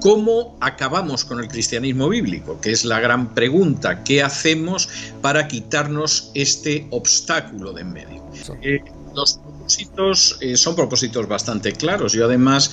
¿Cómo acabamos con el cristianismo bíblico? Que es la gran pregunta. ¿Qué hacemos para quitarnos este obstáculo de en medio? Los propósitos son propósitos bastante claros. Yo además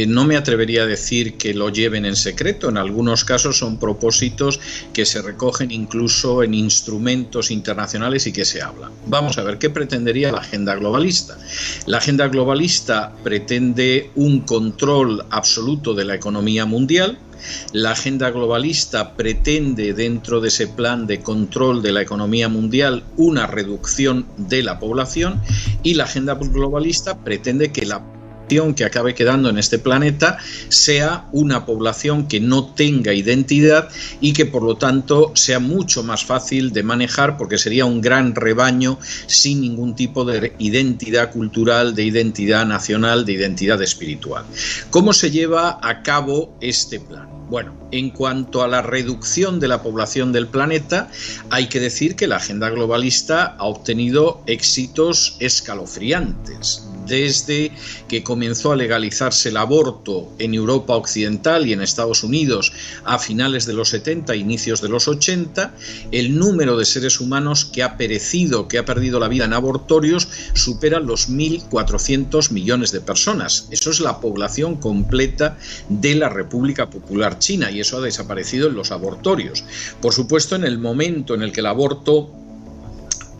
no me atrevería a decir que lo lleven en secreto. En algunos casos son propósitos que se recogen incluso en instrumentos internacionales y que se hablan. Vamos a ver, ¿qué pretendería la agenda globalista? La agenda globalista pretende un control absoluto de la economía mundial. La agenda globalista pretende, dentro de ese plan de control de la economía mundial, una reducción de la población, y la agenda globalista pretende que la población que acabe quedando en este planeta sea una población que no tenga identidad y que por lo tanto sea mucho más fácil de manejar, porque sería un gran rebaño sin ningún tipo de identidad cultural, de identidad nacional, de identidad espiritual. ¿Cómo se lleva a cabo este plan? Bueno, en cuanto a la reducción de la población del planeta, hay que decir que la agenda globalista ha obtenido éxitos escalofriantes. Desde que comenzó a legalizarse el aborto en Europa Occidental y en Estados Unidos a finales de los 70, inicios de los 80, el número de seres humanos que ha perecido, que ha perdido la vida en abortorios, supera los 1.400 millones de personas. Eso es la población completa de la República Popular China, y eso ha desaparecido en los abortorios. Por supuesto, en el momento en el que el aborto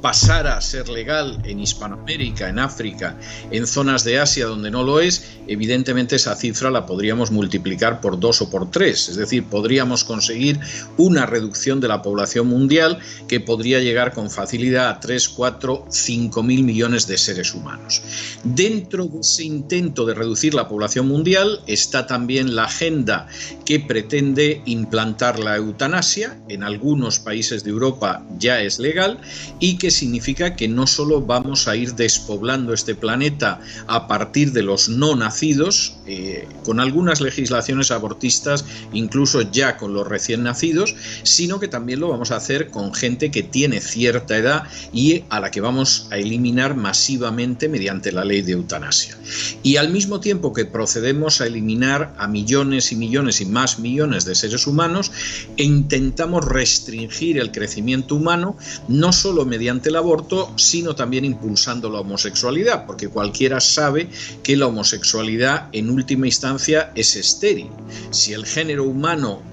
pasara a ser legal en Hispanoamérica, en África, en zonas de Asia donde no lo es, evidentemente esa cifra la podríamos multiplicar por 2 o por 3, es decir, podríamos conseguir una reducción de la población mundial que podría llegar con facilidad a 3, 4, 5 mil millones de seres humanos. Dentro de ese intento de reducir la población mundial está también la agenda que pretende implantar la eutanasia. En algunos países de Europa ya es legal, y que significa que no solo vamos a ir despoblando este planeta a partir de los no nacidos, con algunas legislaciones abortistas, incluso ya con los recién nacidos, sino que también lo vamos a hacer con gente que tiene cierta edad y a la que vamos a eliminar masivamente mediante la ley de eutanasia. Y al mismo tiempo que procedemos a eliminar a millones y millones y más millones de seres humanos, e intentamos restringir el crecimiento humano, no solo mediante el aborto, sino también impulsando la homosexualidad, porque cualquiera sabe que la homosexualidad en última instancia es estéril. Si el género humano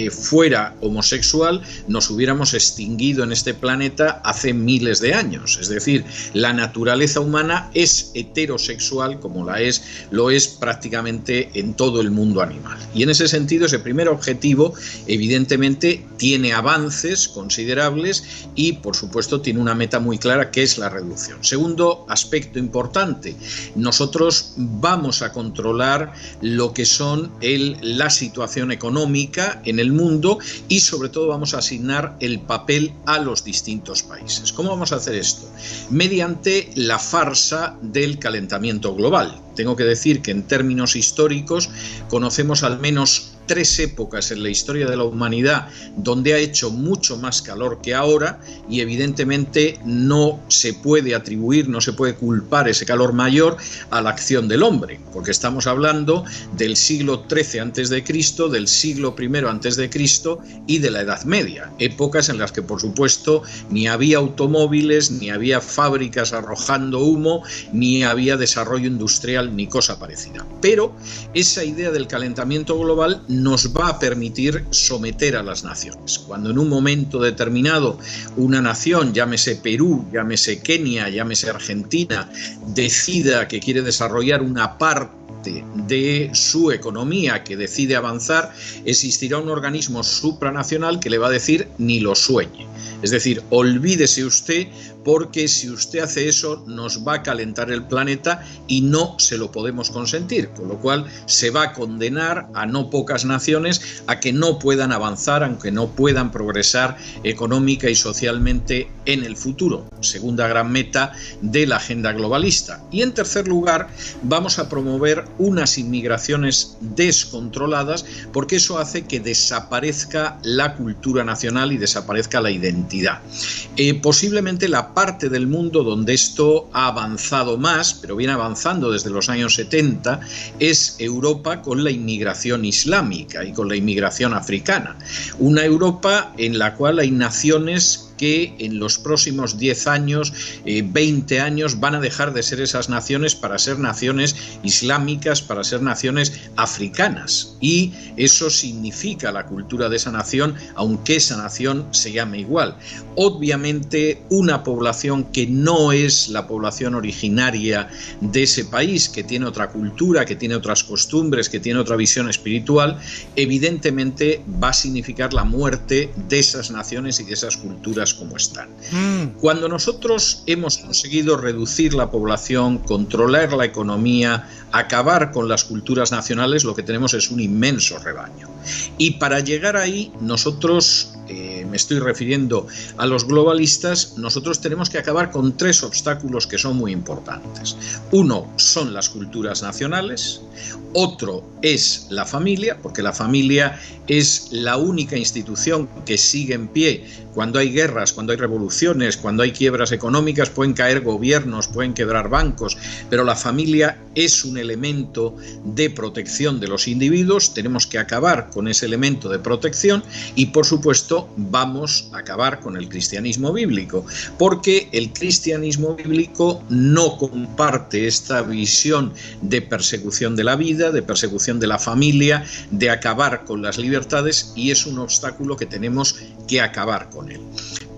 fuera homosexual, nos hubiéramos extinguido en este planeta hace miles de años. Es decir, la naturaleza humana es heterosexual, como lo es prácticamente en todo el mundo animal. Y en ese sentido, ese primer objetivo evidentemente tiene avances considerables y por supuesto tiene una meta muy clara, que es la reducción. Segundo aspecto importante, nosotros vamos a controlar lo que son la situación económica en el mundo, y sobre todo vamos a asignar el papel a los distintos países. ¿Cómo vamos a hacer esto? Mediante la farsa del calentamiento global. Tengo que decir que en términos históricos conocemos al menos 3 épocas en la historia de la humanidad donde ha hecho mucho más calor que ahora, y evidentemente no se puede atribuir, no se puede culpar ese calor mayor a la acción del hombre, porque estamos hablando del siglo XIII a.C., del siglo I a.C. y de la Edad Media, épocas en las que por supuesto ni había automóviles, ni había fábricas arrojando humo, ni había desarrollo industrial ni cosa parecida. Pero esa idea del calentamiento global nos va a permitir someter a las naciones. Cuando en un momento determinado una nación, llámese Perú, llámese Kenia, llámese Argentina, decida que quiere desarrollar una parte de su economía, que decide avanzar, existirá un organismo supranacional que le va a decir ni lo sueñe. Es decir, olvídese usted, porque si usted hace eso nos va a calentar el planeta y no se lo podemos consentir, con lo cual se va a condenar a no pocas naciones a que no puedan avanzar, aunque no puedan progresar económica y socialmente en el futuro. Segunda gran meta de la agenda globalista. Y en tercer lugar, vamos a promover unas inmigraciones descontroladas, porque eso hace que desaparezca la cultura nacional y desaparezca la identidad. Posiblemente la parte del mundo donde esto ha avanzado más, pero viene avanzando desde los años 70, es Europa con la inmigración islámica y con la inmigración africana. Una Europa en la cual hay naciones que en los próximos 10 años, 20 años, van a dejar de ser esas naciones para ser naciones islámicas, para ser naciones africanas. Y eso significa la cultura de esa nación, aunque esa nación se llame igual. Obviamente, una población que no es la población originaria de ese país, que tiene otra cultura, que tiene otras costumbres, que tiene otra visión espiritual, evidentemente va a significar la muerte de esas naciones y de esas culturas como están. Cuando nosotros hemos conseguido reducir la población, controlar la economía, acabar con las culturas nacionales, lo que tenemos es un inmenso rebaño. Y para llegar ahí, nosotros, me estoy refiriendo a los globalistas, nosotros tenemos que acabar con 3 obstáculos que son muy importantes. Uno son las culturas nacionales, otro es la familia, porque la familia es la única institución que sigue en pie. Cuando hay guerras, cuando hay revoluciones, cuando hay quiebras económicas, pueden caer gobiernos, pueden quebrar bancos, pero la familia es un elemento de protección de los individuos. Tenemos que acabar con ese elemento de protección y, por supuesto, vamos a acabar con el cristianismo bíblico, porque el cristianismo bíblico no comparte esta visión de persecución de la vida, de persecución de la familia, de acabar con las libertades, y es un obstáculo que tenemos que acabar con él.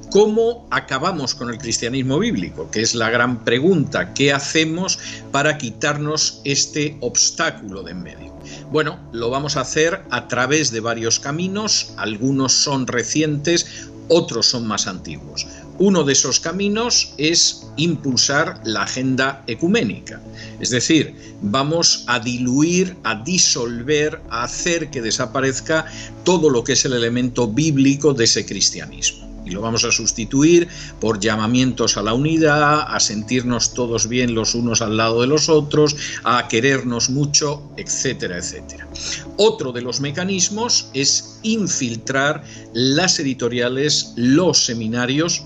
¿Cómo acabamos con el cristianismo bíblico? Que es la gran pregunta. ¿Qué hacemos para quitarnos este obstáculo de en medio? Bueno, lo vamos a hacer a través de varios caminos. Algunos son recientes, otros son más antiguos. Uno de esos caminos es impulsar la agenda ecuménica, es decir, vamos a diluir, a disolver, a hacer que desaparezca todo lo que es el elemento bíblico de ese cristianismo. Y lo vamos a sustituir por llamamientos a la unidad, a sentirnos todos bien los unos al lado de los otros, a querernos mucho, etcétera, etcétera. Otro de los mecanismos es infiltrar las editoriales, los seminarios,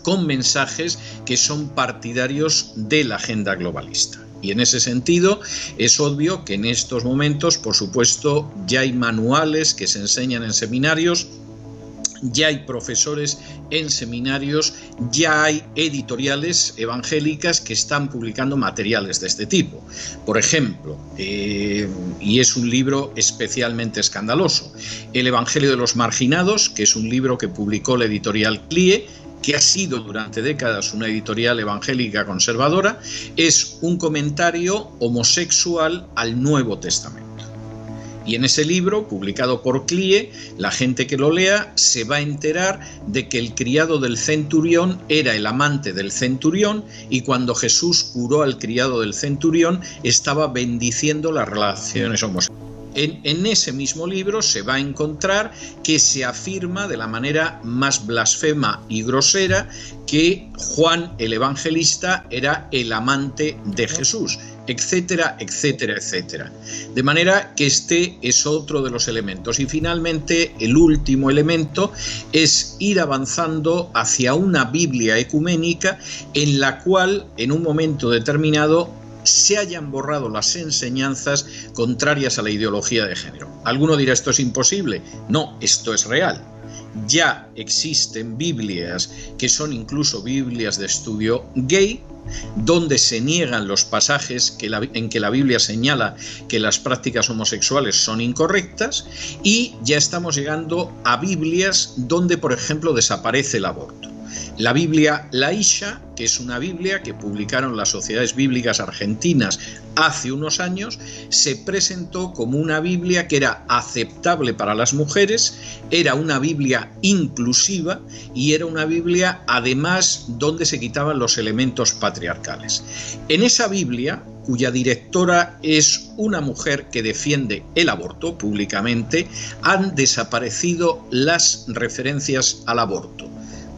con mensajes que son partidarios de la agenda globalista. Y en ese sentido es obvio que en estos momentos, por supuesto, ya hay manuales que se enseñan en seminarios, ya hay profesores en seminarios, ya hay editoriales evangélicas que están publicando materiales de este tipo. Por ejemplo, y es un libro especialmente escandaloso, El Evangelio de los Marginados, que es un libro que publicó la editorial CLIE, que ha sido durante décadas una editorial evangélica conservadora, es un comentario homosexual al Nuevo Testamento. Y en ese libro, publicado por CLIE, la gente que lo lea se va a enterar de que el criado del centurión era el amante del centurión, y cuando Jesús curó al criado del centurión estaba bendiciendo las relaciones homosexuales. En ese mismo libro se va a encontrar que se afirma de la manera más blasfema y grosera que Juan el Evangelista era el amante de Jesús, etcétera, etcétera, etcétera. De manera que este es otro de los elementos. Y finalmente, el último elemento es ir avanzando hacia una Biblia ecuménica en la cual, en un momento determinado, se hayan borrado las enseñanzas contrarias a la ideología de género. Alguno dirá, ¿esto es imposible? No, esto es real. Ya existen Biblias que son incluso Biblias de estudio gay, donde se niegan los pasajes en que la Biblia señala que las prácticas homosexuales son incorrectas, y ya estamos llegando a Biblias donde, por ejemplo, desaparece el aborto. La Biblia La Isha, que es una Biblia que publicaron las sociedades bíblicas argentinas hace unos años, se presentó como una Biblia que era aceptable para las mujeres, era una Biblia inclusiva y era una Biblia además donde se quitaban los elementos patriarcales. En esa Biblia, cuya directora es una mujer que defiende el aborto públicamente, han desaparecido las referencias al aborto.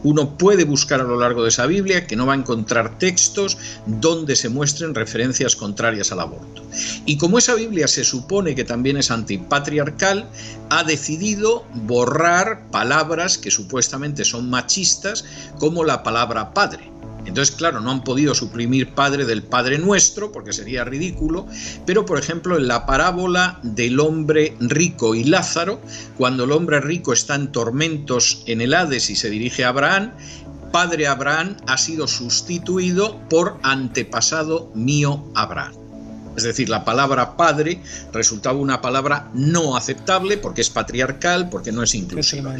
Uno puede buscar a lo largo de esa Biblia que no va a encontrar textos donde se muestren referencias contrarias al aborto. Y como esa Biblia se supone que también es antipatriarcal, ha decidido borrar palabras que supuestamente son machistas, como la palabra padre. Entonces, claro, no han podido suprimir padre del Padre Nuestro, porque sería ridículo, pero, por ejemplo, en la parábola del hombre rico y Lázaro, cuando el hombre rico está en tormentos en el Hades y se dirige a Abraham, padre Abraham ha sido sustituido por antepasado mío Abraham. Es decir, la palabra padre resultaba una palabra no aceptable porque es patriarcal, porque no es inclusiva.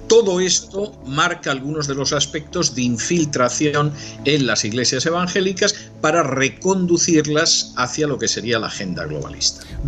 Todo esto marca algunos de los aspectos de infiltración en las iglesias evangélicas para reconducirlas hacia lo que sería la agenda globalista.